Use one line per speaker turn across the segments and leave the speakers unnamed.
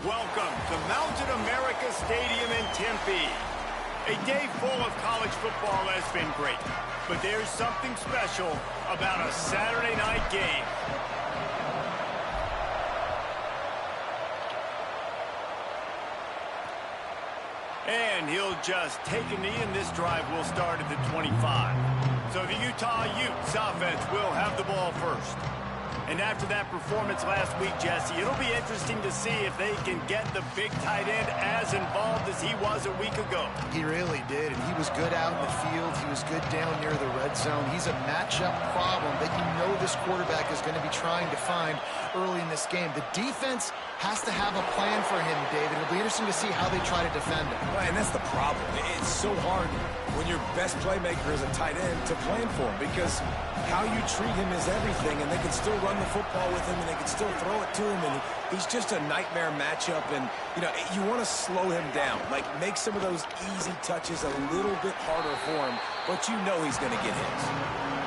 Welcome to Mountain America Stadium in Tempe. A day full of college football has been great, but there's something special about a Saturday night game. And he'll just take a knee, and this drive will start at the 25. So the Utah Utes offense will have the ball first. And after that performance last week, Jesse, it'll be interesting to see if they can get the big tight end as involved as he was a week ago.
He really did, and he was good out in the field. He was good down near the red zone. He's a matchup problem that you know this quarterback is going to be trying to find early in this game. The defense has to have a plan for him, David. It'll be interesting to see how they try to defend him.
Well, and that's the problem. It's so hard when your best playmaker is a tight end to plan for him, because how you treat him is everything, and they can still run the football with him, and they can still throw it to him, and he's just a nightmare matchup. And, you know, you want to slow him down, like make some of those easy touches a little bit harder for him, but you know he's going to get hits.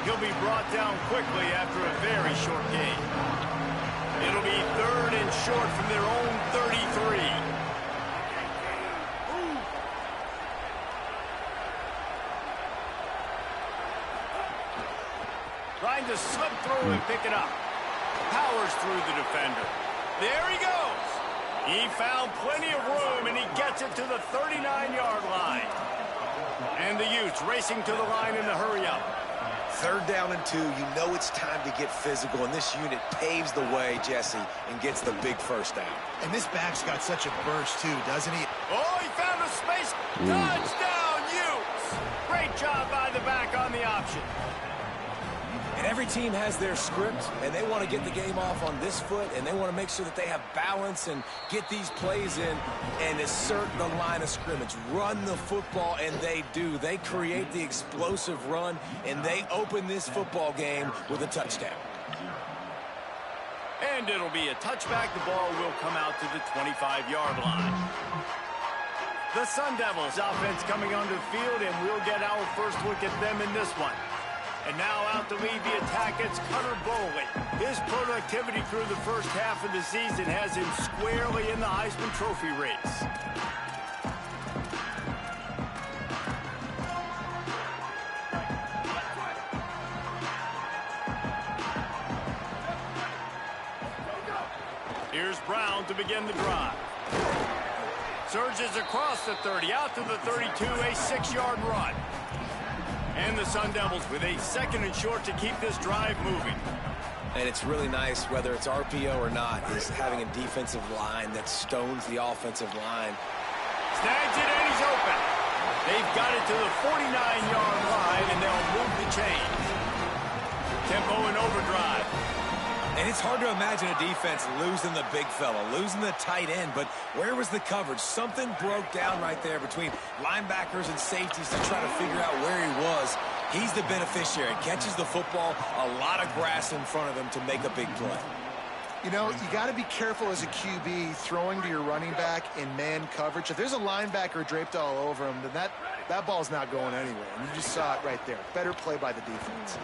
He'll be brought down quickly after a very short game. It'll be 3rd and short from their own 33. Trying to slip through and pick it up. Powers through the defender. There he goes. He found plenty of room, and he gets it to the 39-yard line. And the Utes racing to the line in a hurry-up.
3rd down and 2. You know it's time to get physical, and this unit paves the way, Jesse, and gets the big first down.
And this back's got such a burst, too, doesn't he?
Oh, he found a space. Touchdown, Utes. Great job by the back on the option.
And every team has their script, and they want to get the game off on this foot, and they want to make sure that they have balance and get these plays in and assert the line of scrimmage. Run the football, and they do. They create the explosive run, and they open this football game with a touchdown.
And it'll be a touchback. The ball will come out to the 25-yard line. The Sun Devils offense coming onto the field, and we'll get our first look at them in this one. And now out to lead the attack, it's Cutter Bowley. His productivity through the first half of the season has him squarely in the Heisman Trophy race. Here's Brown to begin the drive. Surges across the 30, out to the 32, a 6-yard run. And the Sun Devils with a 2nd and short to keep this drive moving.
And it's really nice, whether it's RPO or not, is having a defensive line that stones the offensive line.
Snags it, and he's open. They've got it to the 49-yard line, and they'll move the chains. Tempo and overdrive.
And it's hard to imagine a defense losing the big fella, losing the tight end, but where was the coverage? Something broke down right there between linebackers and safeties to try to figure out where he was. He's the beneficiary. Catches the football, a lot of grass in front of him to make a big play.
You know, you got to be careful as a QB throwing to your running back in man coverage. If there's a linebacker draped all over him, then that ball's not going anywhere. And you just saw it right there. Better play by the defense.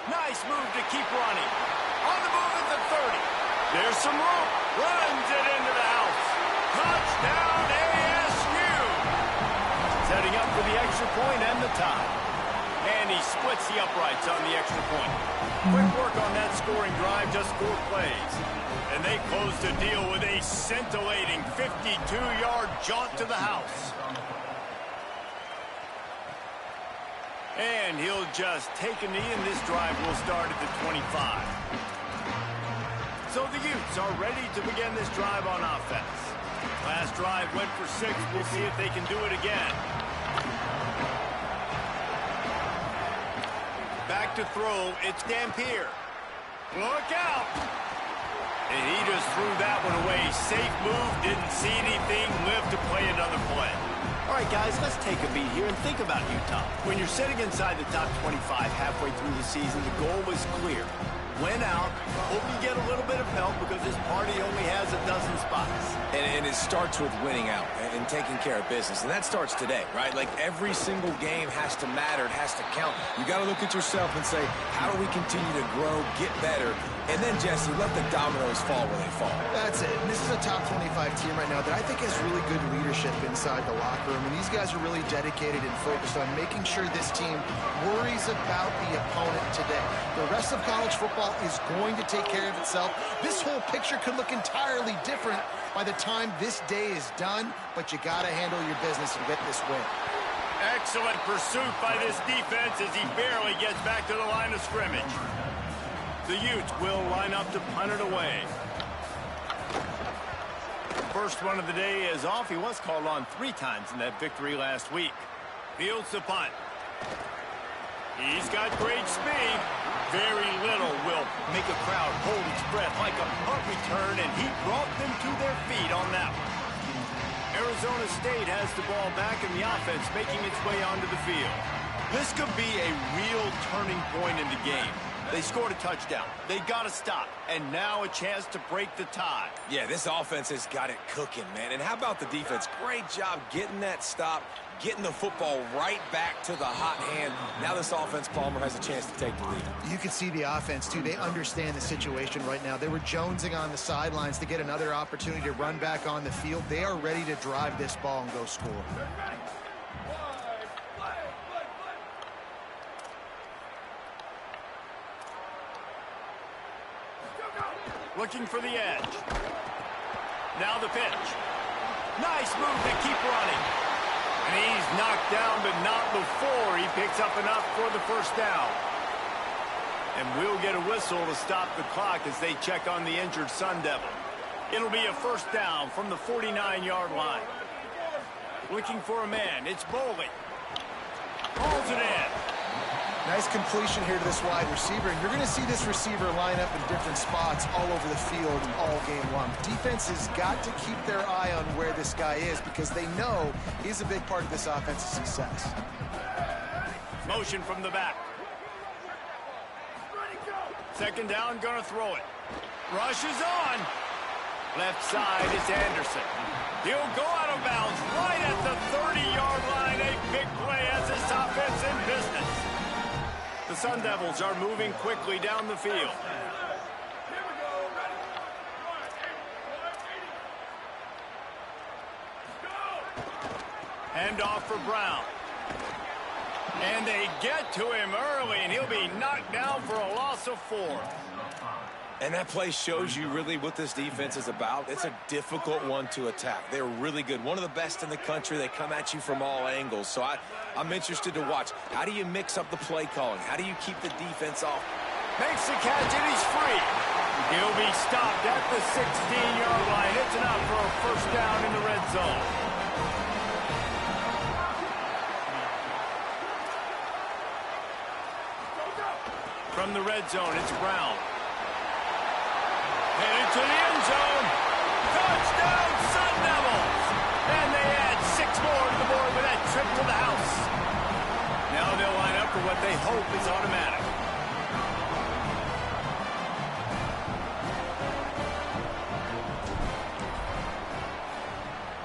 Nice move to keep running. On the move at the 30. There's some room. Runs it into the house. Touchdown ASU. Setting up for the extra point and the tie. And he splits the uprights on the extra point. Quick work on that scoring drive, just 4 plays. And they close the deal with a scintillating 52-yard jaunt to the house. And he'll just take a knee, and this drive will start at the 25. So the Utes are ready to begin this drive on offense. Last drive went for 6. We'll see if they can do it again. Back to throw. It's Dampier. Look out. And he just threw that one away. Safe move. Didn't see anything. Lived to play another play. All right, guys, let's take a beat here and think about Utah. When you're sitting inside the top 25 halfway through the season, the goal is clear. went out. Hope you get a little bit of help because this party only has a dozen spots.
And it starts with winning out and taking care of business. And that starts today, right? Like every single game has to matter. It has to count. You got to look at yourself and say, how do we continue to grow, get better? And then, Jesse, let the dominoes fall where they fall.
That's it. And this is a top 25 team right now that I think has really good leadership inside the locker room. And these guys are really dedicated and focused on making sure this team worries about the opponent today. The rest of college football is going to take care of itself. This whole picture could look entirely different by the time this day is done, but you got to handle your business and get this win.
Excellent pursuit by this defense as he barely gets back to the line of scrimmage. The Utes will line up to punt it away. First one of the day is off. He was called on 3 times in that victory last week. Fields the punt. He's got great speed. Very little will make a crowd hold its breath like a punt return, and he brought them to their feet on that one. Arizona State has the ball back in the offense, making its way onto the field. This could be a real turning point in the game. They scored a touchdown. They got to stop. And now a chance to break the tie.
Yeah, this offense has got it cooking, man. And how about the defense? Great job getting that stop, getting the football right back to the hot hand. Now this offense, Palmer, has a chance to take the lead.
You can see the offense, too. They understand the situation right now. They were jonesing on the sidelines to get another opportunity to run back on the field. They are ready to drive this ball and go score.
Looking for the edge. Now the pitch. Nice move to keep running. And he's knocked down, but not before he picks up enough for the first down. And we'll get a whistle to stop the clock as they check on the injured Sun Devil. It'll be a first down from the 49-yard line. Looking for a man. It's Bowling. Hauls it in.
Nice completion here to this wide receiver, and you're going to see this receiver line up in different spots all over the field all game long. Defense has got to keep their eye on where this guy is because they know he's a big part of this offensive success.
Motion from the back. Second down, going to throw it. Rush is on. Left side is Anderson. He'll go out of bounds right at the 30-yard line. A big play as this offense in business. The Sun Devils are moving quickly down the field. Hand off for Brown. And they get to him early, and he'll be knocked down for a loss of 4.
And that play shows you really what this defense is about. It's a difficult one to attack. They're really good. One of the best in the country. They come at you from all angles. So I'm interested to watch. How do you mix up the play calling? How do you keep the defense off?
Makes the catch, and he's free. He'll be stopped at the 16-yard line. It's enough for a first down in the red zone. From the red zone, it's Brown. Headed to the end zone. Touchdown, Sun Devils! And they add 6 more to the board with that trip to the house. Now they'll line up for what they hope is automatic.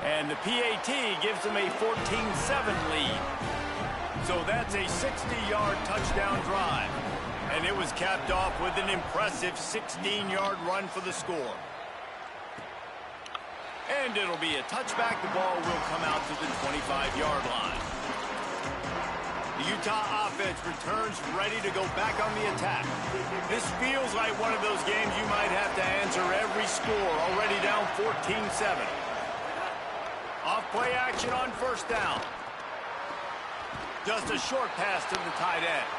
And the PAT gives them a 14-7 lead. So that's a 60-yard touchdown drive. And it was capped off with an impressive 16-yard run for the score. And it'll be a touchback. The ball will come out to the 25-yard line. The Utah offense returns ready to go back on the attack. This feels like one of those games you might have to answer every score, already down 14-7. Off play action on first down. Just a short pass to the tight end.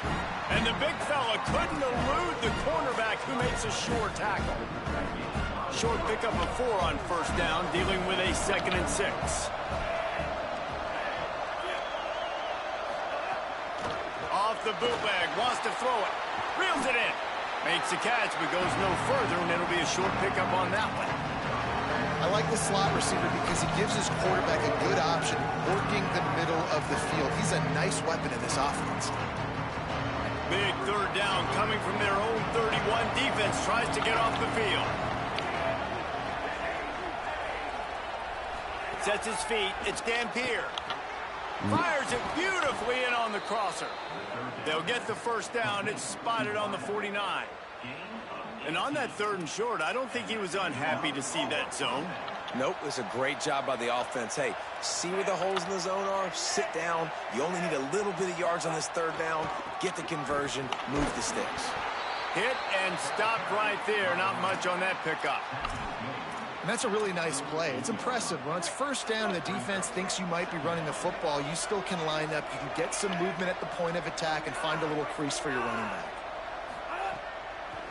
And the big fella couldn't elude the cornerback who makes a sure tackle. Short pickup of 4 on first down, dealing with a 2nd and 6. Off the bootleg, wants to throw it. Reels it in. Makes the catch, but goes no further, and it'll be a short pickup on that one.
I like the slot receiver because he gives his quarterback a good option working the middle of the field. He's a nice weapon in this offense.
Big third down coming from their own 31. Defense tries to get off the field. Sets his feet. It's Dampier. Fires it beautifully in on the crosser. They'll get the first down. It's spotted on the 49. And on that 3rd and short, I don't think he was unhappy to see that zone.
Nope, it's a great job by the offense. Hey, see where the holes in the zone are? Sit down. You only need a little bit of yards on this 3rd down. Get the conversion. Move the sticks.
Hit and stopped right there. Not much on that pickup.
And that's a really nice play. It's impressive. When it's 1st down and the defense thinks you might be running the football, you still can line up. You can get some movement at the point of attack and find a little crease for your running back.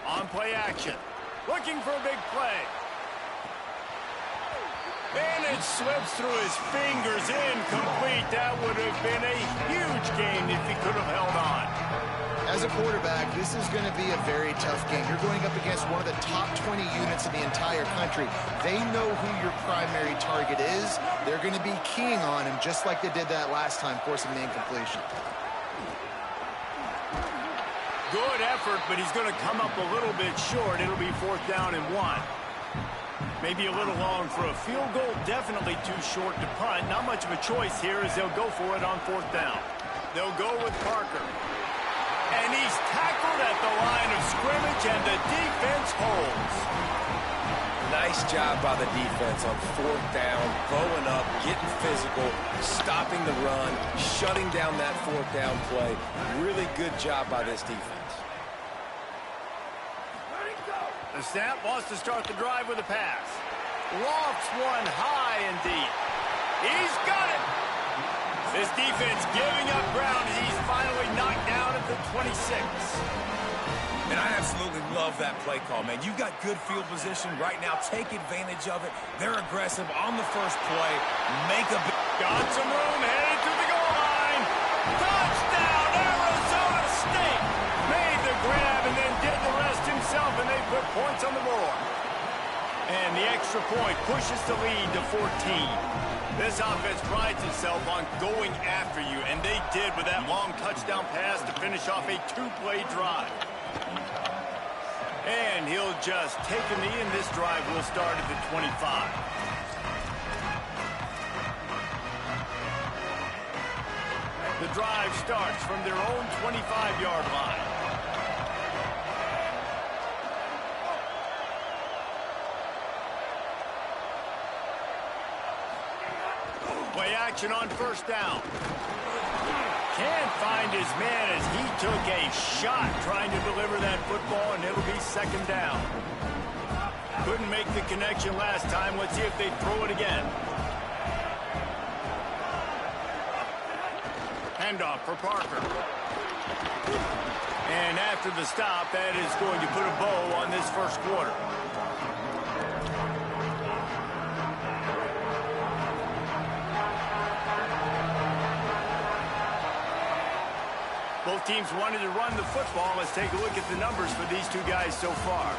On play action. Looking for a big play. And it slips through his fingers, incomplete. That would have been a huge gain if he could have held on.
As a quarterback, this is going to be a very tough game. You're going up against one of the top 20 units in the entire country. They know who your primary target is. They're going to be keying on him just like they did that last time, forcing the incompletion.
Good effort, but he's going to come up a little bit short. It'll be 4th down and 1. Maybe a little long for a field goal. Definitely too short to punt. Not much of a choice here as they'll go for it on 4th down. They'll go with Parker. And he's tackled at the line of scrimmage, and the defense holds.
Nice job by the defense on 4th down, bowing up, getting physical, stopping the run, shutting down that 4th down play. Really good job by this defense.
The snap wants to start the drive with a pass. Lofts one high and deep. He's got it. This defense giving up ground as he's finally knocked down at the 26.
And I absolutely love that play call, man. You've got good field position right now. Take advantage of it. They're aggressive on the first play. Make a big...
Got some room, headed to the goal line. Touchdown, Arizona State. Made the grab and then did the rest himself, and they put points on the board. And the extra point pushes the lead to 14. This offense prides itself on going after you, and they did with that long touchdown pass to finish off a 2-play drive. And he'll just take a knee, and this drive will start at the 25. The drive starts from their own 25-yard line. Play action on 1st down. Can't find his man as he took a shot trying to deliver that football, and it'll be 2nd down. Couldn't make the connection last time. Let's see if they throw it again. Handoff for Parker. And after the stop, that is going to put a bow on this 1st quarter. Both teams wanted to run the football. Let's take a look at the numbers for these two guys so far.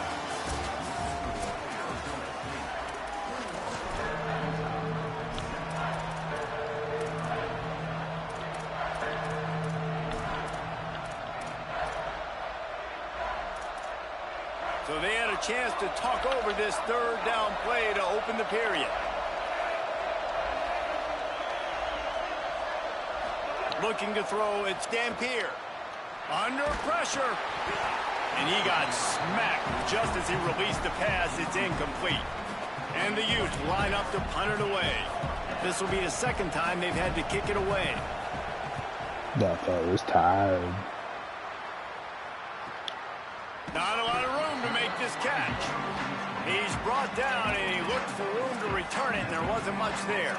So they had a chance to talk over this 3rd down play to open the period. Looking to throw, it's Dampier. Under pressure. And he got smacked just as he released the pass. It's incomplete. And the Utes line up to punt it away. This will be the 2nd time they've had to kick it away.
That guy was tired.
Not a lot of room to make this catch. He's brought down, and he looked for room to return it, and there wasn't much there.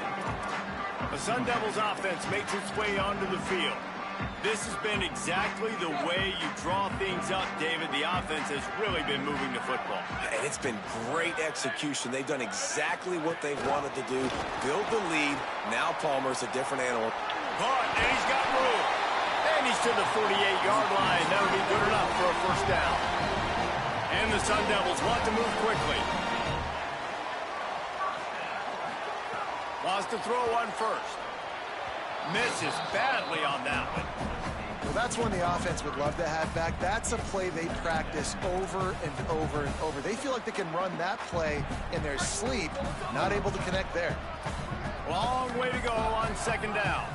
The Sun Devils offense makes its way onto the field. This has been exactly the way you draw things up, David. The offense has really been moving the football.
And it's been great execution. They've done exactly what they've wanted to do. Build the lead. Now Palmer's a different animal.
Caught, and he's got room. And he's to the 48-yard line. That'll be good enough for a 1st down. And the Sun Devils want to move quickly. Wants to throw on 1st. Misses badly on that one.
Well, that's one the offense would love to have back. That's a play they practice over and over and over. They feel like they can run that play in their sleep, not able to connect there.
Long way to go on second down.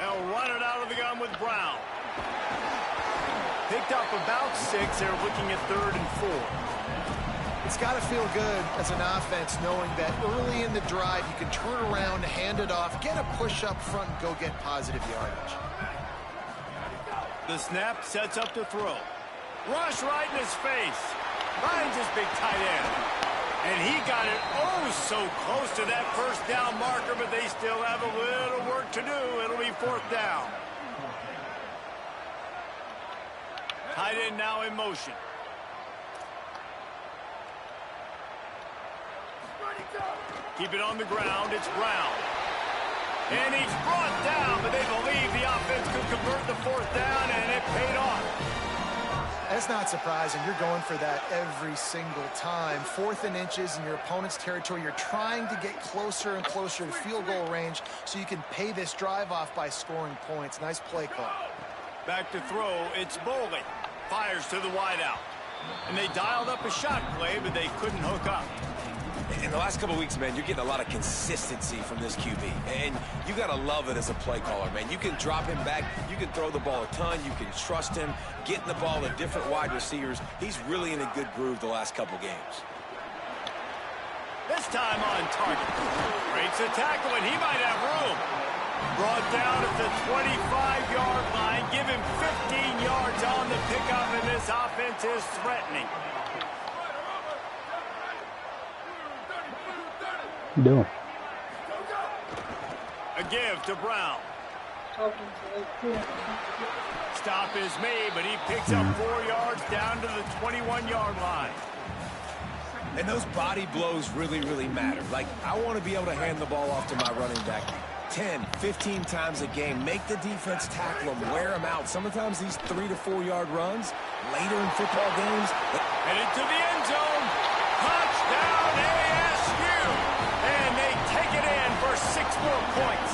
They'll run it out of the gun with Brown. Picked up about 6. They're looking at 3rd and 4.
It's got to feel good as an offense knowing that early in the drive you can turn around, hand it off, get a push up front, and go get positive yardage.
The snap sets up to throw. Rush right in his face. Finds his big tight end. And he got it so close to that first down marker, but they still have a little work to do. It'll be 4th down. Tight end now in motion. Keep it on the ground. It's Brown. And he's brought down, but they believe the offense could convert the 4th down, and it paid off.
That's not surprising. You're going for that every single time. 4th and inches in your opponent's territory. You're trying to get closer and closer to field goal range so you can pay this drive off by scoring points. Nice play call.
Back to throw. It's Bowling. Fires to the wideout. And they dialed up a shot play, but they couldn't hook up.
In the last couple of weeks, man, you're getting a lot of consistency from this QB. And you got to love it as a play caller, man. You can drop him back. You can throw the ball a ton. You can trust him, getting the ball to different wide receivers. He's really in a good groove the last couple games.
This time on target. Breaks a tackle, and he might have room. Brought down at the 25-yard line. Give him 15 yards on the pickup, and this offense is threatening.
You doing?
A give to Brown. Stop is made, but he picks up 4 yards down to the 21-yard line.
And those body blows really, really matter. Like, I want to be able to hand the ball off to my running back 10, 15 times a game. Make the defense tackle them, wear them out. Sometimes these 3 to 4 yard runs later in football games.
Headed to the end zone. Touchdown ASU. And they take it in for 6 more points.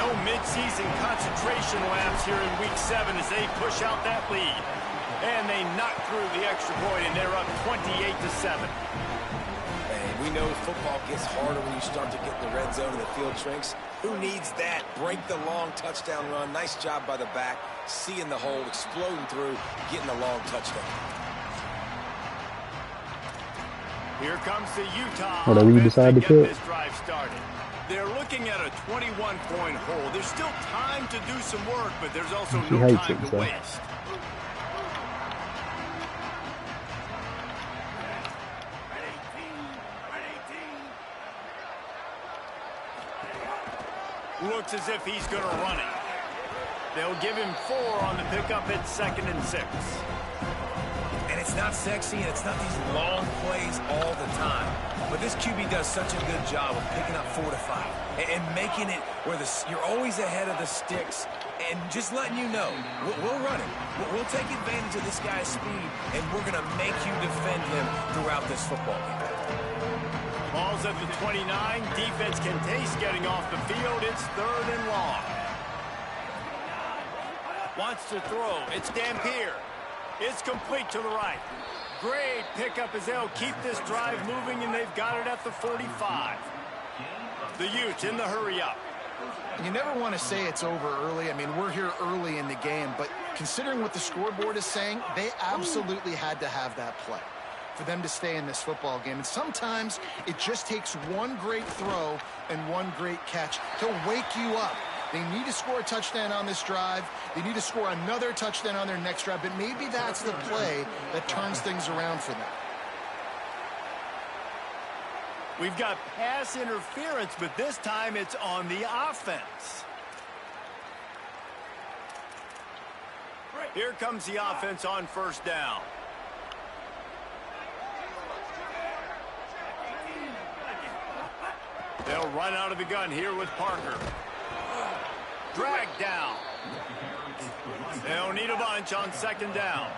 No midseason concentration laps here in week 7 as they push out that lead. And they knock through the extra point, and they're up 28-7.
And we know football gets harder when you start to get in the red zone and the field shrinks. Who needs that? Break the long touchdown run. Nice job by the back. Seeing the hole, exploding through, getting a long touchdown.
Here comes the Utah.
Whatever you decide to put.
This drive started. They're looking at a 21-point hole. There's still time to do some work, but there's also no time to waste. Looks as if he's going to run it. They'll give him 4 on the pickup at 2nd and 6.
And it's not sexy, and it's not these long plays all the time. But this QB does such a good job of picking up 4 to 5 and making it where you're always ahead of the sticks and just letting you know, we'll run it. We'll take advantage of this guy's speed, and we're going to make you defend him throughout this football game.
Ball's at the 29. Defense can taste getting off the field. It's 3rd and long. Wants to throw. It's Dampier. It's complete to the right. Great pickup as they'll keep this drive moving, and they've got it at the 45. The Utes in the hurry up.
You never want to say it's over early. I mean, we're here early in the game, but considering what the scoreboard is saying, they absolutely had to have that play for them to stay in this football game. And sometimes it just takes one great throw and one great catch to wake you up. They need to score a touchdown on this drive. They need to score another touchdown on their next drive, but maybe that's the play that turns things around for them.
We've got pass interference, but this time it's on the offense. Here comes the offense on 1st down. They'll run out of the gun here with Parker. Drag down. They'll need a bunch on 2nd down.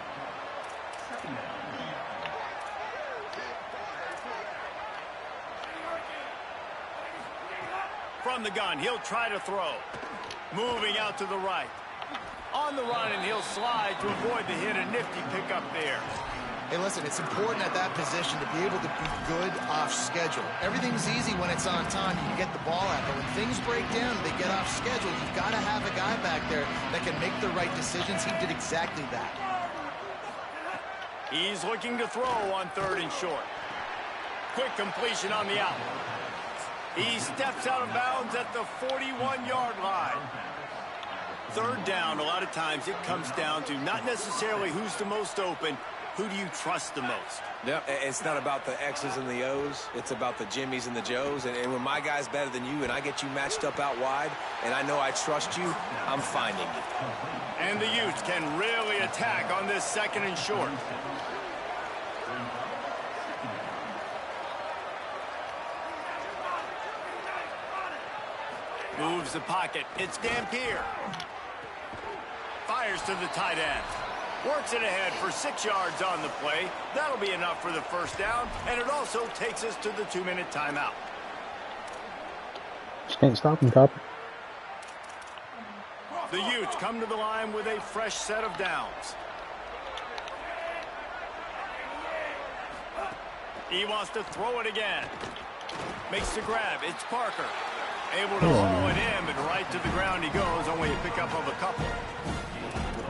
From the gun, he'll try to throw. Moving out to the right. On the run, and he'll slide to avoid the hit. A nifty pickup there.
Hey, listen, it's important at that position to be able to be good off schedule. Everything's easy when it's on time. You can get the ball out. But when things break down and they get off schedule, you've got to have a guy back there that can make the right decisions. He did exactly that.
He's looking to throw on 3rd and short. Quick completion on the out. He steps out of bounds at the 41-yard line. 3rd down, a lot of times it comes down to not necessarily who's the most open. Who do you trust the most?
Yep, it's not about the X's and the O's. It's about the Jimmies and the Joes. And when my guy's better than you and I get you matched up out wide and I know I trust you, I'm finding you.
And the Utes can really attack on this 2nd and short. Moves the pocket. It's Dampier. Fires to the tight end. Works it ahead for 6 yards on the play. That'll be enough for the 1st down, and it also takes us to the 2-minute timeout.
Just can't stop him, Copper.
The Utes come to the line with a fresh set of downs. He wants to throw it again. Makes the grab. It's Parker. Able to haul it in, but right to the ground he goes. Only a pickup of a couple.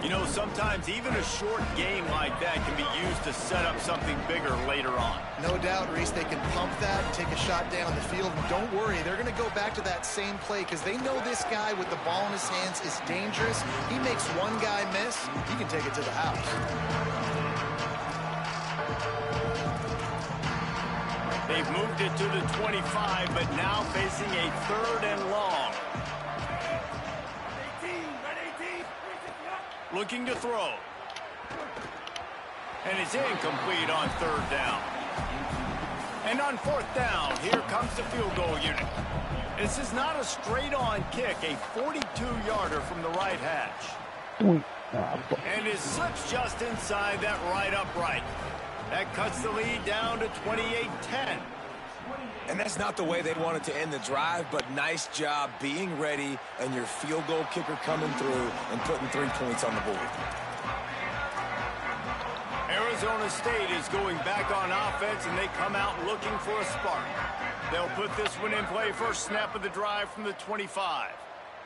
You know, sometimes even a short game like that can be used to set up something bigger later on.
No doubt, Reese, they can pump that and take a shot down the field. And don't worry, they're going to go back to that same play because they know this guy with the ball in his hands is dangerous. He makes one guy miss, he can take it to the house.
They've moved it to the 25, but now facing a 3rd and long. Looking to throw. And it's incomplete on 3rd down. And on 4th down, here comes the field goal unit. This is not a straight-on kick, a 42-yarder from the right hash. And it slips just inside that right upright. That cuts the lead down to 28-10.
And that's not the way they wanted to end the drive, but nice job being ready and your field goal kicker coming through and putting 3 points on the board.
Arizona State is going back on offense, and they come out looking for a spark. They'll put this one in play first snap of the drive from the 25.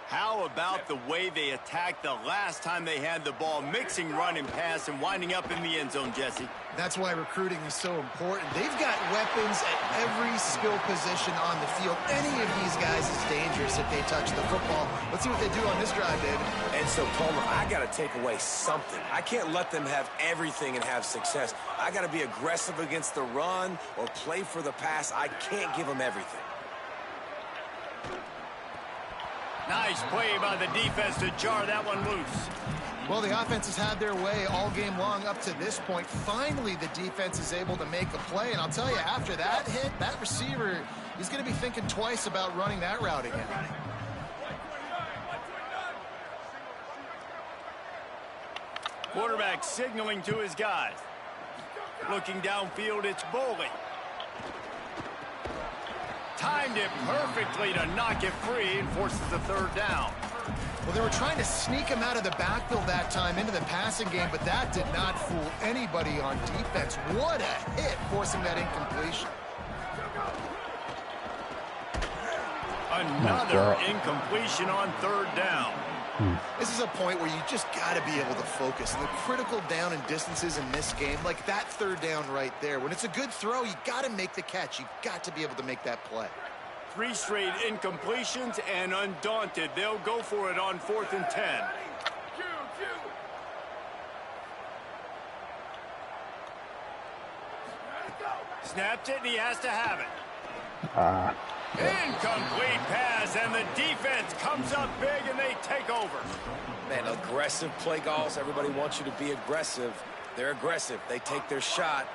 How about the way they attacked the last time they had the ball, mixing run and pass and winding up in the end zone, Jesse?
That's why recruiting is so important. They've got weapons at every skill position on the field. Any of these guys is dangerous if they touch the football. Let's see what they do on this drive, David.
And so, Palmer, I got to take away something. I can't let them have everything and have success. I got to be aggressive against the run or play for the pass. I can't give them everything.
Nice play by the defense to jar that one loose.
Well, the offense has had their way all game long up to this point. Finally, the defense is able to make a play. And I'll tell you, after that hit, that receiver, he's going to be thinking twice about running that route again.
Quarterback signaling to his guys. Looking downfield, it's Bowling. Timed it perfectly to knock it free and forces the 3rd down.
Well, they were trying to sneak him out of the backfield that time into the passing game, but that did not fool anybody on defense. What a hit, forcing that incompletion.
Another incompletion on 3rd down.
This is a point where you just got to be able to focus. The critical down and distances in this game, like that 3rd down right there. When it's a good throw, you got to make the catch. You've got to be able to make that play.
3 straight incompletions, and undaunted, they'll go for it on 4th and 10. Snapped it, and he has to have it. Incomplete pass, and the defense comes up big, and they take over.
Man, aggressive play calls. Everybody wants you to be aggressive. They're aggressive. They take their shot.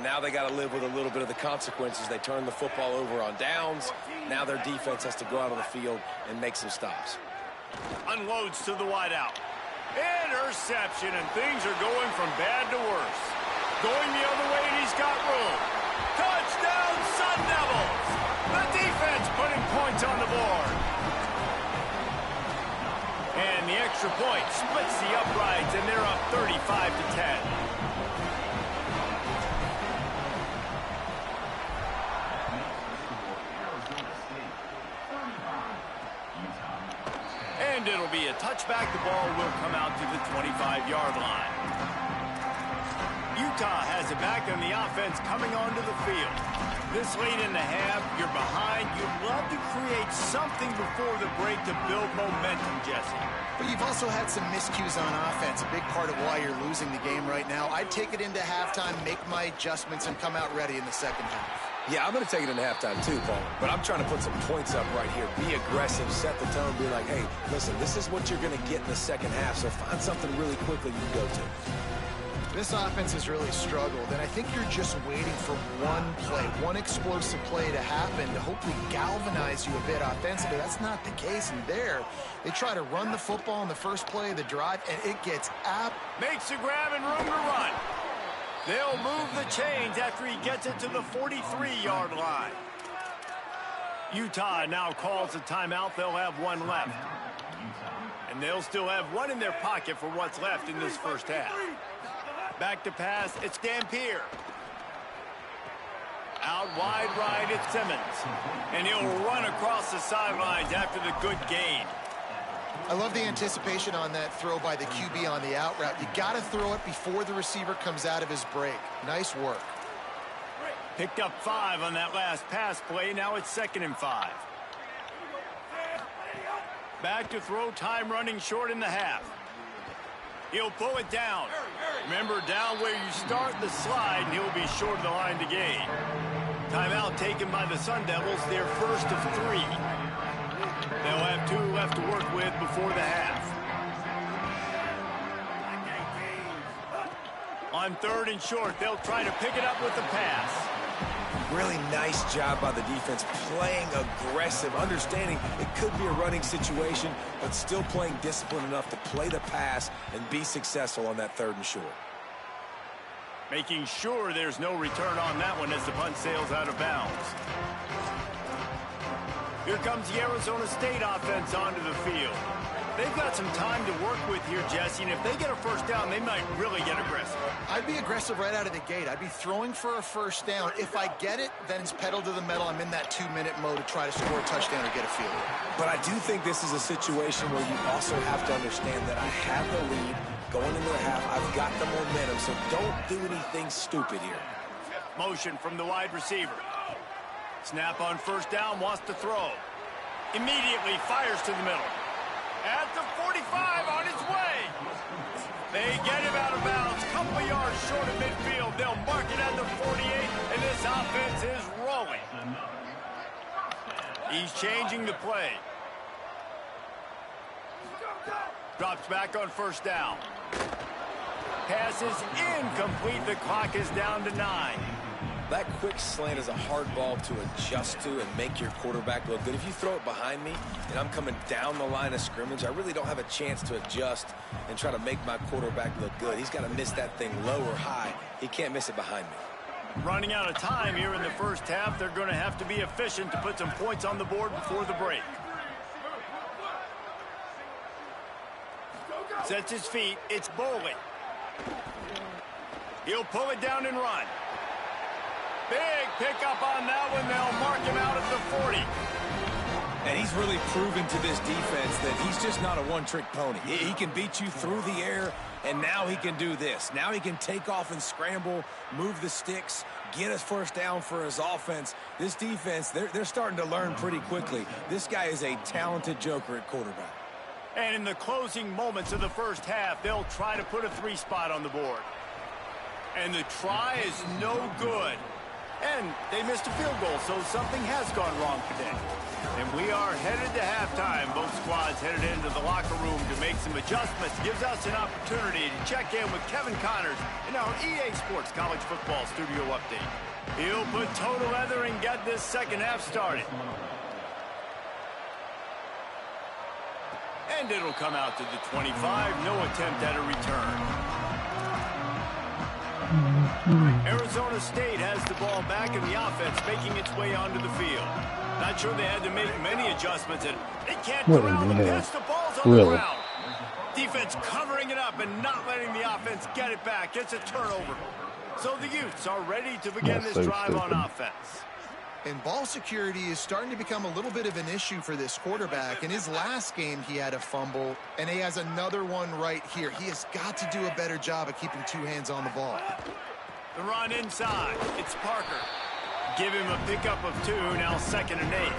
Now they got to live with a little bit of the consequences. They turn the football over on downs. Now their defense has to go out on the field and make some stops.
Unloads to the wideout. Interception, and things are going from bad to worse. Going the other way, and he's got room. Touchdown, Sun Devils! The defense putting points on the board. the extra point, splits the uprights, and they're up 35-10. And it'll be a touchback. The ball will come out to the 25-yard line. Utah has it back on the offense coming onto the field. This late in the half, you're behind. You'd love to create something before the break to build momentum, Jesse.
But you've also had some miscues on offense, a big part of why you're losing the game right now. I'd take it into halftime, make my adjustments, and come out ready in the second half.
Yeah, I'm going to take it into halftime too, Paul. But I'm trying to put some points up right here. Be aggressive, set the tone, be like, hey, listen, this is what you're going to get in the second half, so find something really quickly you can go to.
This offense has really struggled, and I think you're just waiting for one play, one explosive play to happen to hopefully galvanize you a bit offensively. That's not the case, and there, they try to run the football in the first play of the drive, and it gets up.
Makes the grab and room to run. They'll move the chains after he gets it to the 43-yard line. Utah now calls a timeout. They'll have one left. And they'll still have one in their pocket for what's left in this first half. Back to pass, it's Dampier. Out wide right, it's Simmons. And he'll run across the sidelines after the good gain.
I love the anticipation on that throw by the QB on the out route. You got to throw it before the receiver comes out of his break. Nice work.
Picked up 5 on that last pass play. Now it's 2nd and 5. Back to throw, time running short in the half. He'll pull it down. Remember, down where you start the slide, and he'll be short of the line to gain. Timeout taken by the Sun Devils, their first of 3. They'll have 2 left to work with before the half. On 3rd and short, they'll try to pick it up with the pass.
Really nice job by the defense, playing aggressive, understanding it could be a running situation, but still playing disciplined enough to play the pass and be successful on that 3rd and short.
Making sure there's no return on that one as the punt sails out of bounds. Here comes the Arizona State offense onto the field. They've got some time to work with here, Jesse, and if they get a first down, they might really get aggressive.
I'd be aggressive right out of the gate. I'd be throwing for a first down. If I get it, then it's pedal to the metal. I'm in that 2-minute mode to try to score a touchdown or get a field goal.
But I do think this is a situation where you also have to understand that I have the lead going into the half. I've got the momentum, so don't do anything stupid here.
Motion from the wide receiver. Snap on first down, wants to throw. Immediately fires to the middle. At the 45, on his way. They get him out of bounds. Couple yards short of midfield. They'll mark it at the 48, and this offense is rolling. He's changing the play. Drops back on first down. Pass is incomplete. The clock is down to 9.
That quick slant is a hard ball to adjust to and make your quarterback look good. If you throw it behind me and I'm coming down the line of scrimmage, I really don't have a chance to adjust and try to make my quarterback look good. He's got to miss that thing low or high. He can't miss it behind me.
Running out of time here in the first half. They're going to have to be efficient to put some points on the board before the break. Sets his feet. It's Bowling. He'll pull it down and run. Big pickup on that one. They'll mark him out at the 40.
And he's really proven to this defense that he's just not a one-trick pony. He can beat you through the air, and now he can do this. Now he can take off and scramble, move the sticks, get us first down for his offense. This defense, they're starting to learn pretty quickly. This guy is a talented joker at quarterback.
And in the closing moments of the first half, they'll try to put a 3 spot on the board. And the try is no good. And they missed a field goal, so something has gone wrong today. And we are headed to halftime. Both squads headed into the locker room to make some adjustments. Gives us an opportunity to check in with Kevin Connors in our EA Sports College Football Studio Update. He'll put toe to leather and get this second half started. And it'll come out to the 25. No attempt at a return. Arizona State has the ball back in the offense, making its way onto the field. Not sure they had to make many adjustments. And they can't corral the pitch. The ball's on the ground. Defense covering it up and not letting the offense get it back. Gets a turnover. So the Utes are ready to begin this drive on offense.
And ball security is starting to become a little bit of an issue for this quarterback. In his last game, he had a fumble, and he has another one right here. He has got to do a better job of keeping two hands on the ball.
The run inside. It's Parker. Give him a pickup of 2, now 2nd and 8.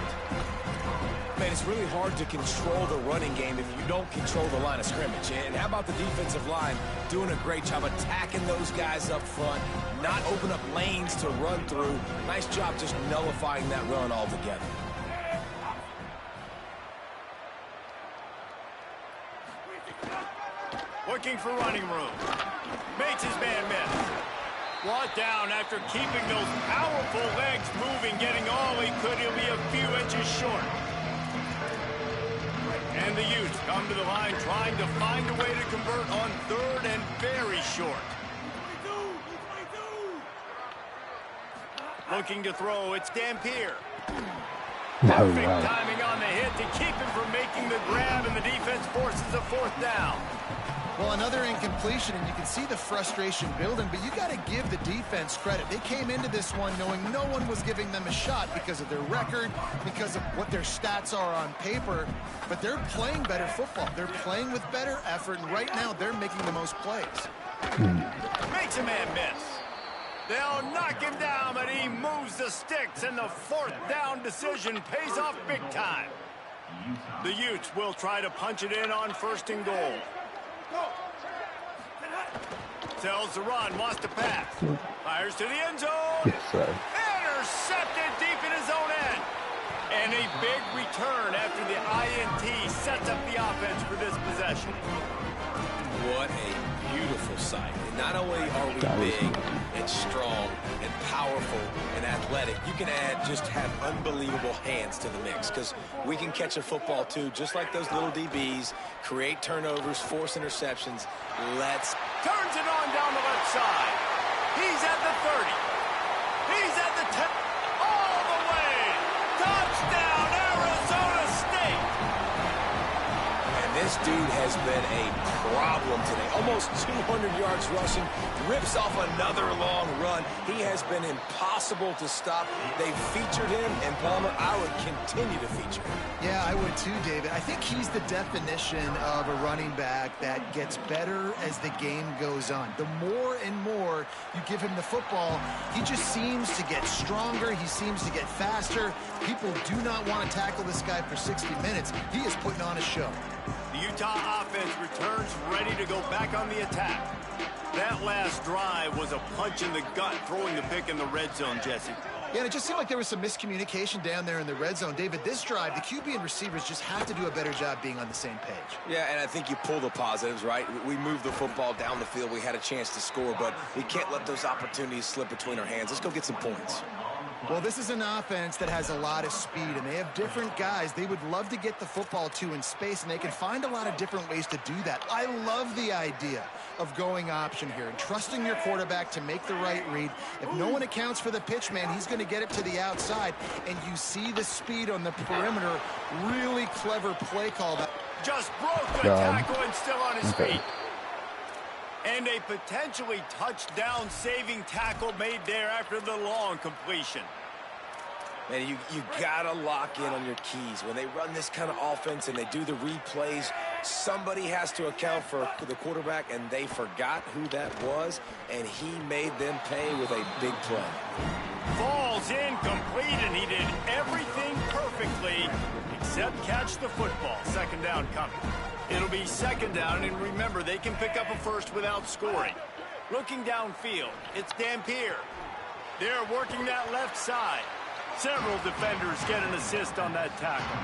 Man, it's really hard to control the running game if you don't control the line of scrimmage. And how about the defensive line doing a great job attacking those guys up front, not open up lanes to run through. Nice job just nullifying that run altogether.
Looking for running room. Makes his man miss. Brought down after keeping those powerful legs moving, getting all he could. He'll be a few inches short. And the Utes come to the line trying to find a way to convert on 3rd and very short. Looking to throw, it's Dampier. Perfect timing on the hit to keep him from making the grab, and the defense forces a 4th down.
Well, another incompletion, and you can see the frustration building, but you got to give the defense credit. They came into this one knowing no one was giving them a shot because of their record, because of what their stats are on paper, but they're playing better football. They're playing with better effort, and right now they're making the most plays.
Makes a man miss. They'll knock him down, but he moves the sticks, and the 4th down decision pays off big time. The Utes will try to punch it in on 1st and goal. Tells the run, wants to pass. Fires to the end zone.
Yes, sir.
Intercepted deep in his own end. And a big return after the INT sets up the offense for this possession.
What a beautiful sight. And not only are we big and strong and powerful and athletic, you can just have unbelievable hands to the mix, because we can catch a football too, just like those little DBs, create turnovers, force interceptions.
Turns it on down the left side. He's at the 30. He's at the 10. All the way. Touchdown, Arizona State.
And this dude has been a problem today. Almost 200 yards rushing. Rips off another long run. He has been impossible to stop. They've featured him, and Palmer, I would continue to feature him.
Yeah, I would too, David. I think he's the definition of a running back that gets better as the game goes on. The more and more you give him the football, he just seems to get stronger. He seems to get faster. People do not want to tackle this guy for 60 minutes. He is putting on a show.
The Utah offense returns ready to go back on the attack. That last drive was a punch in the gut, throwing the pick in the red zone, Jesse.
Yeah, and it just seemed like there was some miscommunication down there in the red zone. David, this drive, the QB and receivers just have to do a better job being on the same page.
Yeah, and I think you pull the positives, right? We moved the football down the field. We had a chance to score, but we can't let those opportunities slip between our hands. Let's go get some points.
Well, this is an offense that has a lot of speed, and they have different guys they would love to get the football to in space, and they can find a lot of different ways to do that. I love the idea of going option here and trusting your quarterback to make the right read. If no one accounts for the pitch, man, he's going to get it to the outside, and you see the speed on the perimeter. Really clever play call.
Just broke the tackle and still on his feet. And a potentially touchdown-saving tackle made there after the long completion.
Man, you got to lock in on your keys. When they run this kind of offense and they do the replays, somebody has to account for the quarterback, and they forgot who that was, and he made them pay with a big play.
Falls incomplete, and he did everything perfectly except catch the football. 2nd down coming. It'll be 2nd down, and remember, they can pick up a first without scoring. Looking downfield, it's Dampier. They're working that left side. Several defenders get an assist on that tackle.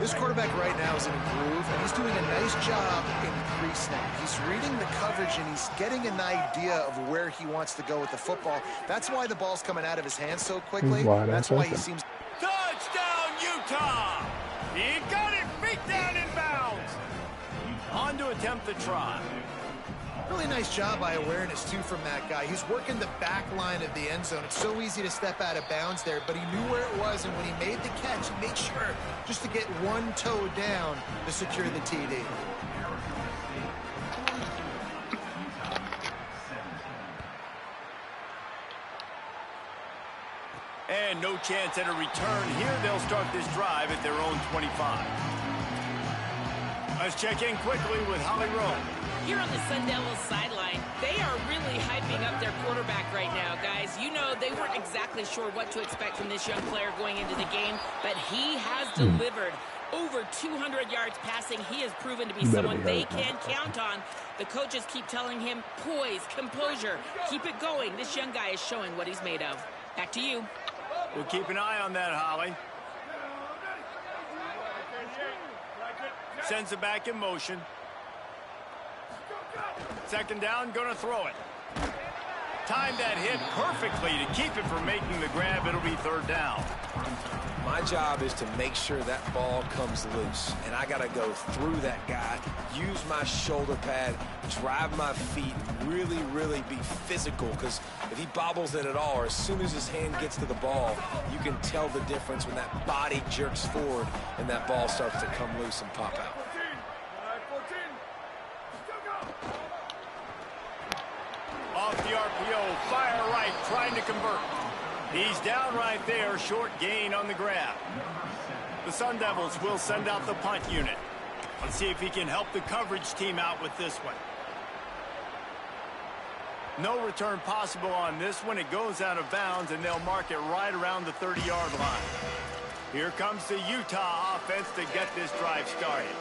This quarterback right now is in a groove, and he's doing a nice job in pre-snap. He's reading the coverage, and he's getting an idea of where he wants to go with the football. That's why the ball's coming out of his hands so quickly. That's why he seems...
Touchdown, Utah! He got it, feet down in bounds. On to attempt the try.
Really nice job by awareness, too, from that guy. He's working the back line of the end zone. It's so easy to step out of bounds there, but he knew where it was, and when he made the catch, he made sure just to get one toe down to secure the TD.
And no chance at a return here. They'll start this drive at their own 25. Let's check in quickly with Holly Rowe.
Here on the Sun Devils sideline, they are really hyping up their quarterback right now, guys. You know, they weren't exactly sure what to expect from this young player going into the game, but he has delivered over 200 yards passing. He has proven to be someone they can count on. The coaches keep telling him, poise, composure, keep it going. This young guy is showing what he's made of. Back to you.
We'll keep an eye on that, Holly. Sends it back in motion. Second down, going to throw it. Timed that hit perfectly to keep it from making the grab. It'll be third down.
My job is to make sure that ball comes loose, and I got to go through that guy, use my shoulder pad, drive my feet, really be physical, because if he bobbles it at all, or as soon as his hand gets to the ball, you can tell the difference when that body jerks forward and that ball starts to come loose and pop out.
Off the RPO, fire right, trying to convert. He's down right there, short gain on the grab. The Sun Devils will send out the punt unit. Let's see if he can help the coverage team out with this one. No return possible on this one. It goes out of bounds, and they'll mark it right around the 30-yard line. Here comes the Utah offense to get this drive started.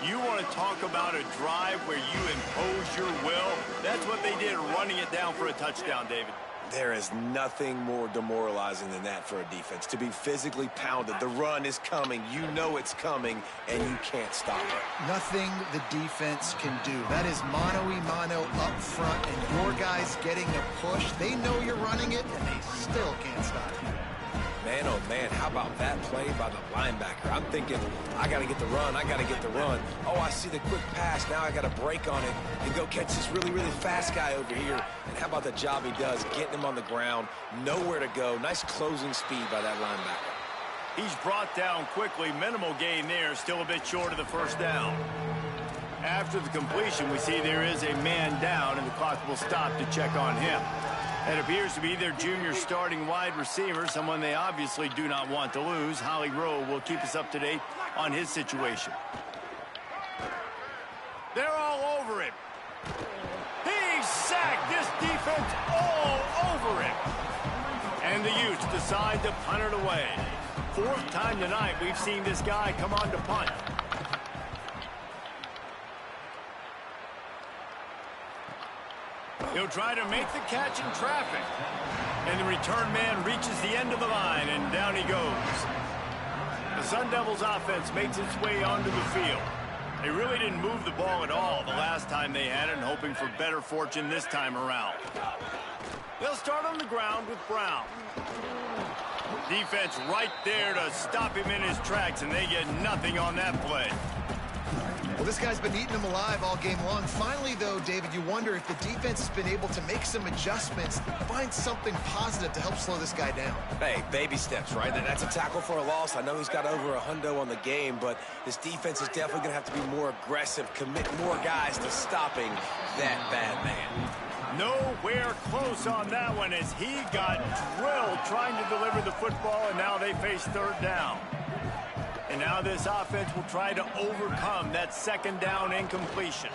You want to talk about a drive where you impose your will? That's what they did, running it down for a touchdown, David.
There is nothing more demoralizing than that for a defense, to be physically pounded. The run is coming. You know it's coming, and you can't stop it.
Nothing the defense can do. That is mano-a-mano up front, and your guys getting a push. They know you're running it, and they still can't stop it.
Man, oh man, how about that play by the linebacker? I'm thinking, I got to get the run, I got to get the run. Oh, I see the quick pass. Now I got to break on it and go catch this really fast guy over here. And how about the job he does, getting him on the ground, nowhere to go. Nice closing speed by that linebacker.
He's brought down quickly. Minimal gain there, still a bit short of the first down. After the completion, we see there is a man down, and the clock will stop to check on him. It appears to be their junior starting wide receiver, someone they obviously do not want to lose. Holly Rowe will keep us up to date on his situation. They're all over him. He's sacked. This defense all over him. And the Utes decide to punt it away. Fourth time tonight we've seen this guy come on to punt. He'll try to make the catch in traffic. And the return man reaches the end of the line, and down he goes. The Sun Devils offense makes its way onto the field. They really didn't move the ball at all the last time they had it, and hoping for better fortune this time around. They'll start on the ground with Brown. Defense right there to stop him in his tracks, and they get nothing on that play.
Well, this guy's been eating them alive all game long. Finally, though, David, you wonder if the defense has been able to make some adjustments, find something positive to help slow this guy down.
Hey, baby steps, right? That's a tackle for a loss. I know he's got over a hundo on the game, but this defense is definitely going to have to be more aggressive, commit more guys to stopping that bad man.
Nowhere close on that one as he got drilled trying to deliver the football, and now they face third down. And now this offense will try to overcome that second down incompletion.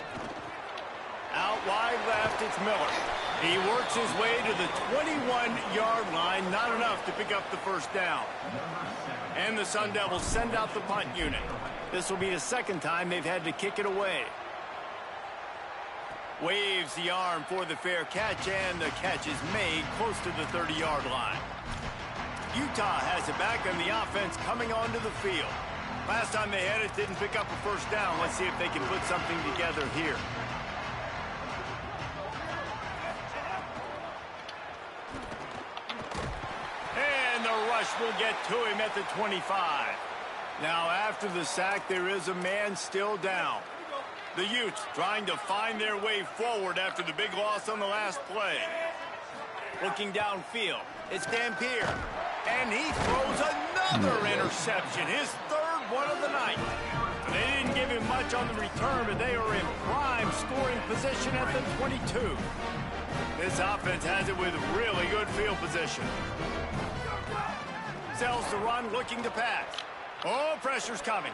Out wide left, it's Miller. He works his way to the 21-yard line, not enough to pick up the first down. And the Sun Devils send out the punt unit. This will be the second time they've had to kick it away. Waves the arm for the fair catch, and the catch is made close to the 30-yard line. Utah has it back, and the offense coming onto the field. Last time they had it, didn't pick up a first down. Let's see if they can put something together here. And the rush will get to him at the 25. Now, after the sack, there is a man still down. The Utes trying to find their way forward after the big loss on the last play. Looking downfield, it's Dampier. And he throws another interception, his third one of the night. They didn't give him much on the return, but they are in prime scoring position at the 22. This offense has it with really good field position. Sells the run, looking to pass. Oh, pressure's coming.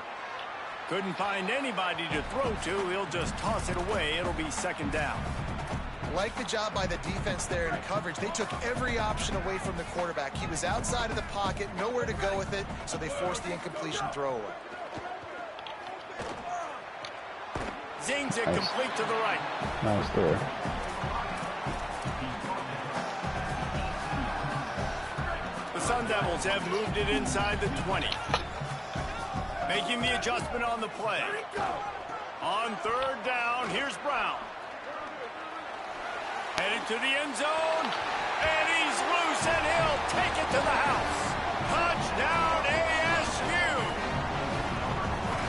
Couldn't find anybody to throw to. He'll just toss it away. It'll be second down.
Like the job by the defense there in coverage. They took every option away from the quarterback. He was outside of the pocket, nowhere to go with it, so they forced the incompletion throwaway.
Zings it complete to the right.
Nice throw.
The Sun Devils have moved it inside the 20. Making the adjustment on the play. On third down, here's Brown. Headed to the end zone. And he's loose, and he'll take it to the house. Touchdown, ASU.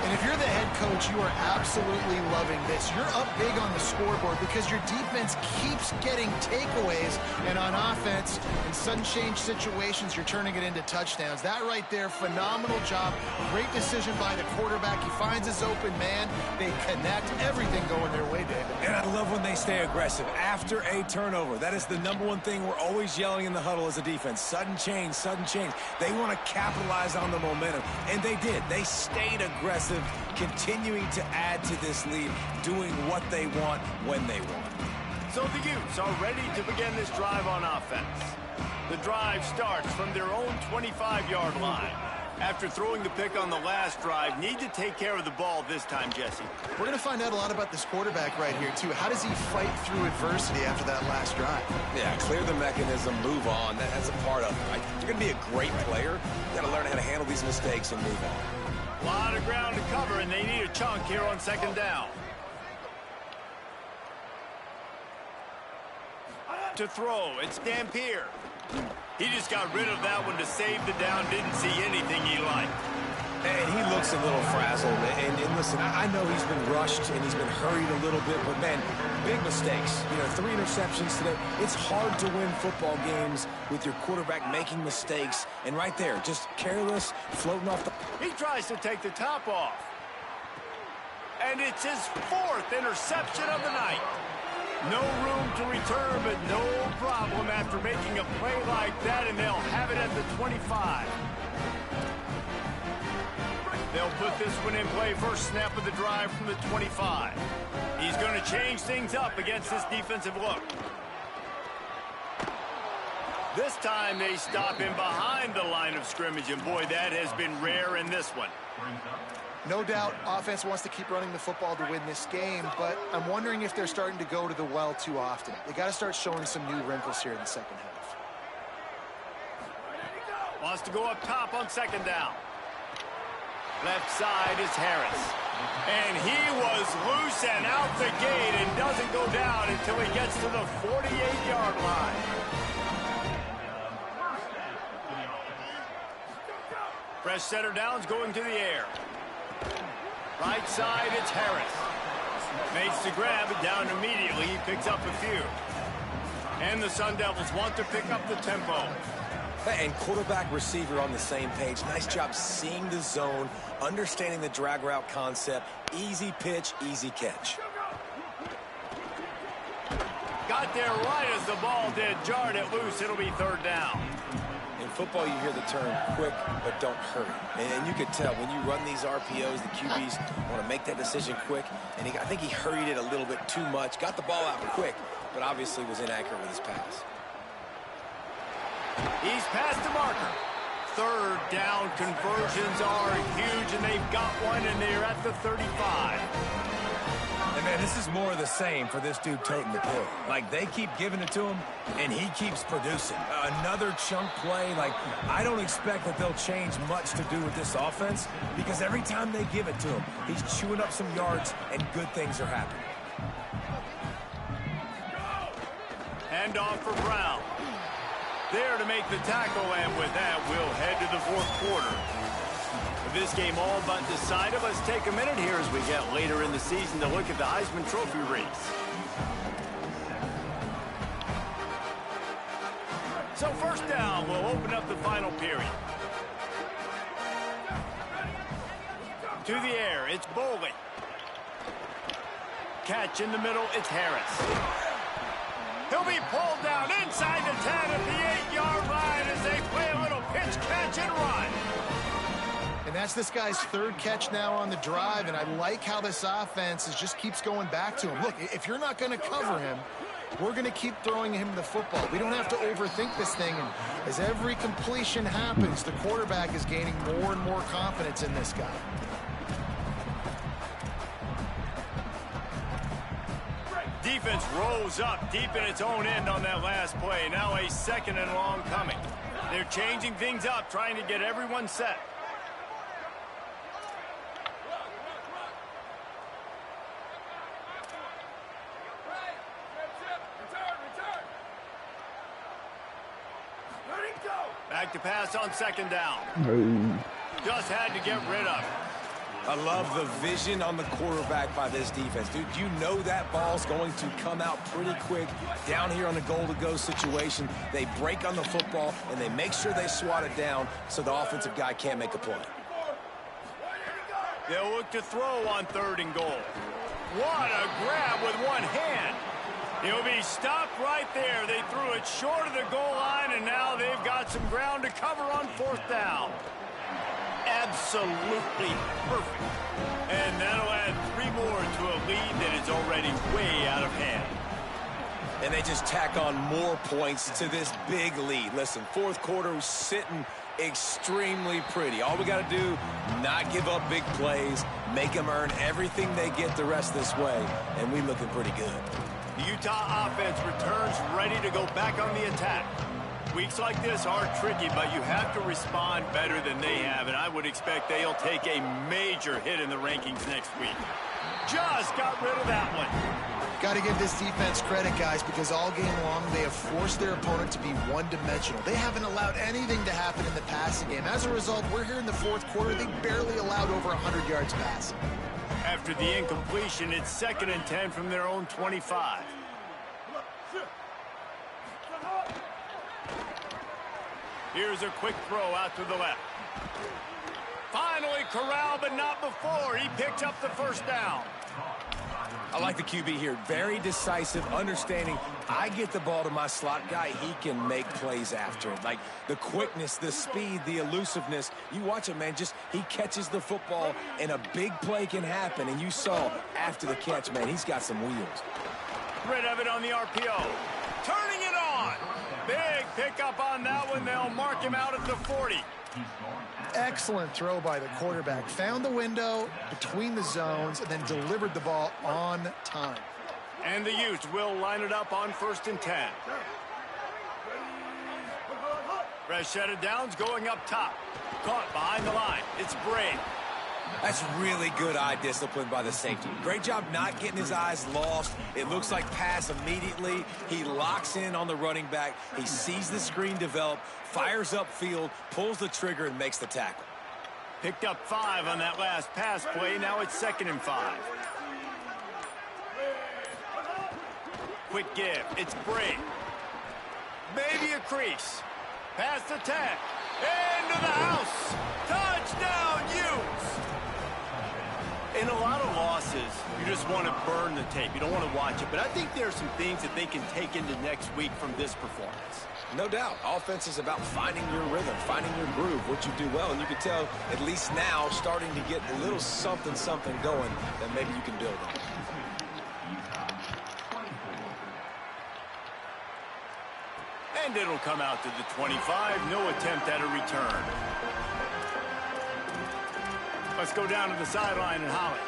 And if you're the head coach, you are absolutely loving this. You're up big on the scoreboard because your defense keeps getting takeaways, and on offense, in sudden change situations, you're turning it into touchdowns. That right there, phenomenal job. Great decision by the quarterback. He finds his open man. They connect. Everything going their way, David.
And I love when they stay aggressive after a turnover. That is the #1 thing we're always yelling in the huddle as a defense. Sudden change, sudden change. They want to capitalize on the momentum, and they did. They stayed aggressive, continuing to add to this lead, doing what they want when they want.
So the Utes are ready to begin this drive on offense. The drive starts from their own 25-yard line. After throwing the pick on the last drive, need to take care of the ball this time, Jesse.
We're going to find out a lot about this quarterback right here, too. How does he fight through adversity after that last drive?
Yeah, clear the mechanism, move on. That's a part of it, right? If you're going to be a great player, you got to learn how to handle these mistakes and move on.
A lot of ground to cover, and they need a chunk here on second down. To throw, it's Dampier. He just got rid of that one to save the down, didn't see anything he liked.
And he looks a little frazzled. And listen, I know he's been rushed and he's been hurried a little bit, but, man, big mistakes. 3 interceptions today. It's hard to win football games with your quarterback making mistakes. And right there, just careless, floating off the...
He tries to take the top off. And it's his 4th interception of the night. No room to return, but no problem after making a play like that, and they'll have it at the 25. They'll put this one in play first snap of the drive from the 25. He's going to change things up against this defensive look. This time they stop him behind the line of scrimmage, and boy, that has been rare in this one.
No doubt, offense wants to keep running the football to win this game, but I'm wondering if they're starting to go to the well too often. They got to start showing some new wrinkles here in the second half.
Wants to go up top on second down. Left side is Harris. And he was loose and out the gate and doesn't go down until he gets to the 48-yard line. Fresh setter downs going to the air. Right side, it's Harris. Makes the grab, it down immediately. He picks up a few. And the Sun Devils want to pick up the tempo.
And quarterback, receiver on the same page. Nice job seeing the zone, understanding the drag route concept. Easy pitch, easy catch.
Got there right as the ball did. Jarred it loose. It'll be third down.
In football, you hear the term quick, but don't hurry. And you could tell when you run these RPOs, the QBs want to make that decision quick. And I think he hurried it a little bit too much. Got the ball out quick, but obviously was inaccurate with his pass.
He's past the marker. Third down conversions are huge, and they've got one, and they're at the 35.
And, man, this is more of the same for this dude toting the pill. Like, they keep giving it to him, and he keeps producing. Another chunk play. Like, I don't expect that they'll change much to do with this offense because every time they give it to him, he's chewing up some yards, and good things are happening.
Hand off for Brown. There to make the tackle, and with that, we'll head to the fourth quarter. The With this game all but decided, let's take a minute here as we get later in the season to look at the Heisman Trophy race. So first down, we'll open up the final period. To the air, it's Bowling. Catch in the middle, it's Harris. He'll be pulled down inside the 10 at the 8-yard line as they play a little pitch, catch, and run.
And that's this guy's third catch now on the drive, and I like how this offense just keeps going back to him. Look, if you're not going to cover him, we're going to keep throwing him the football. We don't have to overthink this thing, and as every completion happens, the quarterback is gaining more and more confidence in this guy.
Defense rose up deep in its own end on that last play. Now a second and long coming. They're changing things up, trying to get everyone set. Back to pass on second down. Just had to get rid of it.
I love the vision on the quarterback by this defense. Dude, you know that ball's going to come out pretty quick down here on the goal-to-go situation. They break on the football, and they make sure they swat it down so the offensive guy can't make a play.
They'll look to throw on third and goal. What a grab with one hand. He'll be stopped right there. They threw it short of the goal line, and now they've got some ground to cover on fourth down. Absolutely perfect. And that'll add 3 more to a lead that is already way out of hand.
And they just tack on more points to this big lead. Listen, fourth quarter was sitting extremely pretty. All we got to do, not give up big plays, make them earn everything they get the rest this way, and we're looking pretty good.
The Utah offense returns ready to go back on the attack. Weeks like this are tricky, but you have to respond better than they have, and I would expect they'll take a major hit in the rankings next week. Just got rid of that one.
Got to give this defense credit, guys, because all game long they have forced their opponent to be one-dimensional. They haven't allowed anything to happen in the passing game. As a result, we're here in the fourth quarter. They barely allowed over 100 yards passing.
After the incompletion, it's 2nd and 10 from their own 25. Here's a quick throw out to the left. Finally corralled, but not before. He picks up the first down.
I like the QB here. Very decisive, understanding I get the ball to my slot guy, he can make plays after it. Like the quickness, the speed, the elusiveness. You watch it, man, just he catches the football and a big play can happen. And you saw after the catch, man, he's got some wheels.
Rid of it on the RPO. Turning it on. Big pickup on that one. They'll mark him out at the 40.
Excellent throw by the quarterback. Found the window between the zones and then delivered the ball on time.
And the Utes will line it up on 1st and 10. Rashada Downs going up top. Caught behind the line. It's Bray.
That's really good eye discipline by the safety. Great job not getting his eyes lost. It looks like pass immediately. He locks in on the running back. He sees the screen develop, fires upfield, pulls the trigger, and makes the tackle.
Picked up 5 on that last pass play. Now it's 2nd and 5. Quick give. It's Bray. Maybe a crease. Past the 10. Into the house. Touchdown, Utes. In a lot of losses, you just want to burn the tape. You don't want to watch it. But I think there are some things that they can take into next week from this performance.
No doubt. Offense is about finding your rhythm, finding your groove, what you do well. And you can tell, at least now, starting to get a little something going that maybe you can build on.
And it'll come out to the 25. No attempt at a return. Let's go down to the sideline and Holly.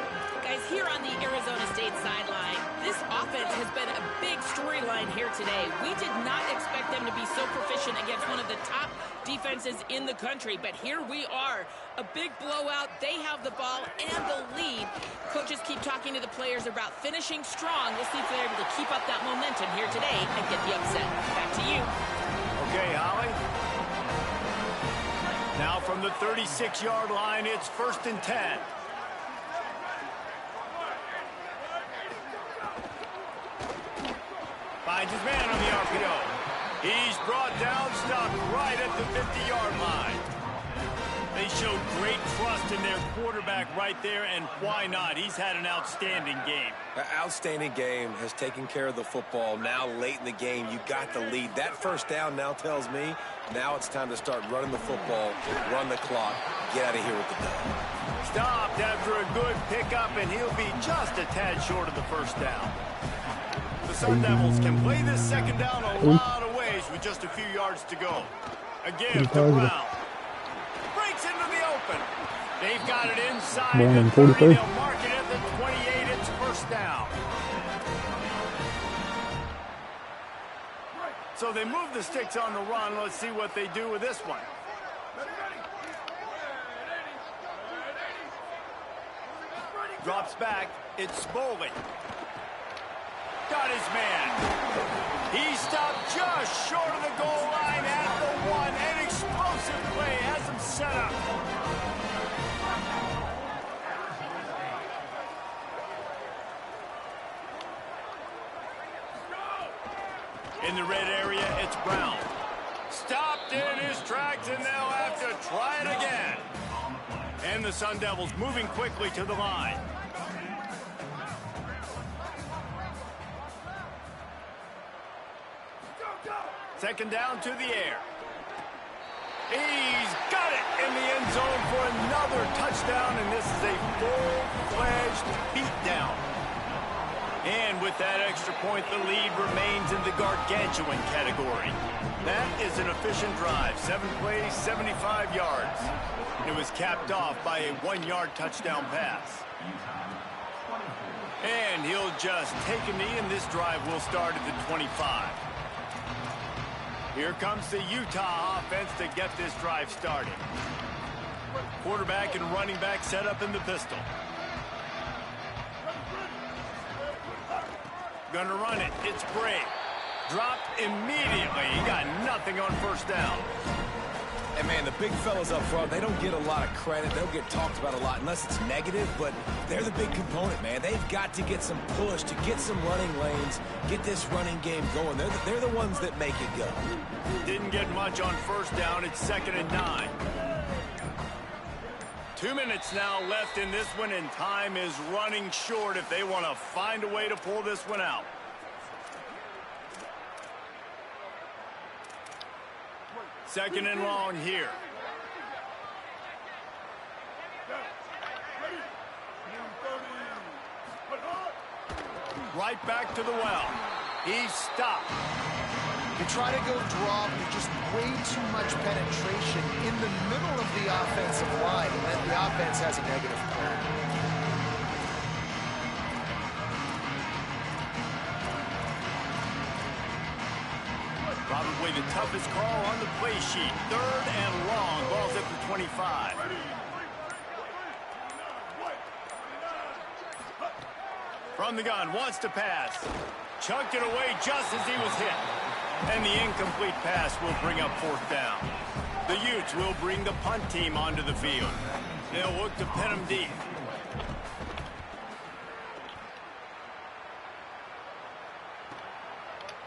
Guys, here on the Arizona State sideline, this offense has been a big storyline here today. We did not expect them to be so proficient against one of the top defenses in the country, but here we are. A big blowout. They have the ball and the lead. Coaches keep talking to the players about finishing strong. We'll see if they're able to keep up that momentum here today and get the upset. Back to you.
Okay, Holly. Now from the 36-yard line, it's 1st and 10. Finds his man on the RPO. He's brought down, stopped right at the 50-yard line. They showed great trust in their quarterback right there, and why not? He's had an outstanding game.
An outstanding game, has taken care of the football. Now late in the game, you got the lead. That first down now tells me now it's time to start running the football, run the clock, get out of here with the dub.
Stopped after a good pickup, and he'll be just a tad short of the first down. The Sun Devils can play this second down a lot of ways with just a few yards to go. Again, to Brown. Breaks into the open. They've got it inside the 30. They'll mark it at the 28. It's first down. So they move the sticks on the run. Let's see what they do with this one. Drops back. It's Spoley. Got his man. He stopped just short of the goal line at the 1. An explosive play has him set up. In the red area, it's Brown. Stopped in his tracks, and they'll have to try it again. And the Sun Devils moving quickly to the line. Second down to the air. He's got it in the end zone for another touchdown, and this is a full-fledged beatdown. And with that extra point, the lead remains in the gargantuan category. That is an efficient drive. 7 plays, 75 yards. It was capped off by a 1-yard touchdown pass. And he'll just take a knee, and this drive will start at the 25. Here comes the Utah offense to get this drive started. Quarterback and running back set up in the pistol. Gonna run it. It's Bray. Dropped immediately. He got nothing on first down.
And, man, the big fellas up front, they don't get a lot of credit. They'll get talked about a lot unless it's negative, but they're the big component, man. They've got to get some push, to get some running lanes, get this running game going. They're the ones that make it go.
Didn't get much on first down. It's 2nd and 9. 2 minutes now left in this one, and time is running short if they want to find a way to pull this one out. Second and long here. Right back to the well. He's stopped.
You try to go draw, but there's just way too much penetration in the middle of the offensive line, and then the offense has a negative play.
Probably the toughest call on the play sheet. 3rd and long. Ball's at the 25. From the gun, wants to pass. Chucked it away just as he was hit. And the incomplete pass will bring up 4th down. The Utes will bring the punt team onto the field. They'll look to pin him deep.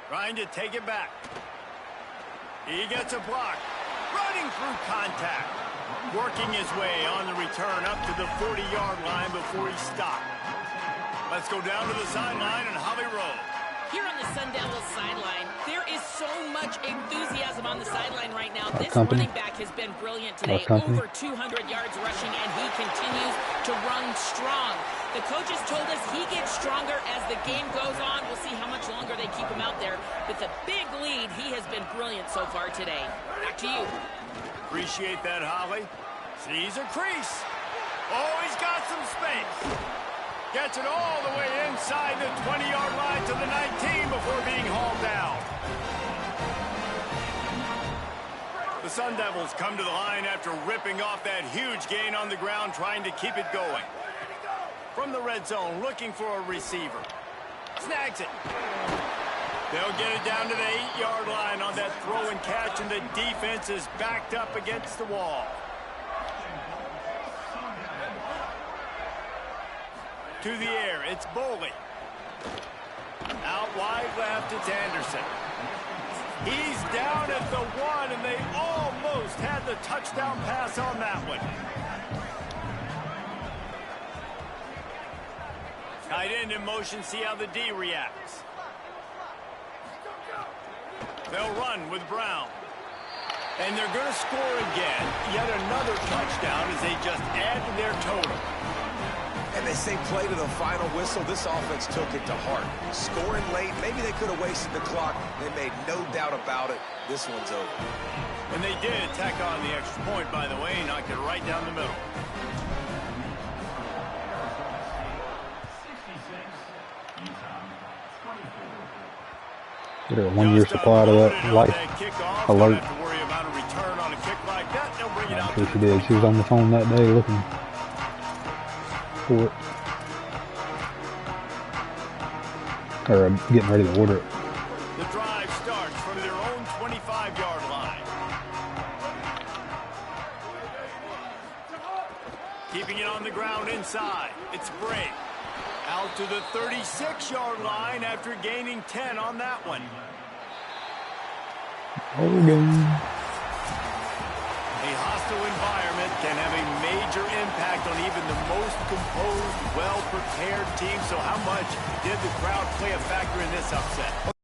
Trying to take it back. He gets a block. Running through contact. Working his way on the return up to the 40-yard line before he stopped. Let's go down to the sideline and Holly Rowe.
Here on the Sun Devils sideline, there is so much enthusiasm on the sideline right now. This running back has been brilliant today. Over 200 yards rushing, and he continues to run strong. The coaches told us he gets stronger as the game goes on. We'll see how much longer they keep him out there. With a big lead, he has been brilliant so far today. Back to you.
Appreciate that, Holly. Sees a crease. Oh, he's got some space. Gets it all the way inside the 20-yard line to the 19 before being hauled down. The Sun Devils come to the line after ripping off that huge gain on the ground, trying to keep it going. From the red zone, looking for a receiver. Snags it. They'll get it down to the 8-yard line on that throw and catch, and the defense is backed up against the wall. To the air, it's Boley. Out wide left, it's Anderson. He's down at the 1, and they almost had the touchdown pass on that one. Tight end in motion, see how the D reacts. They'll run with Brown. And they're going to score again. Yet another touchdown as they just add to their total.
And they say play to the final whistle. This offense took it to heart. Scoring late, maybe they could have wasted the clock. They made no doubt about it. This one's over.
And they did tack on the extra point, by the way, knocked it right down the middle.
Get a 1 year supply of that life alert. I'm sure she did. She was on the phone that day looking for it. Or getting ready to order it.
The drive starts from their own 25-yard line. Keeping it on the ground inside. It's Bray. Out to the 36-yard line after gaining 10 on that one. A hostile environment can have a major impact on even the most composed, well-prepared team. So how much did the crowd play a factor in this upset?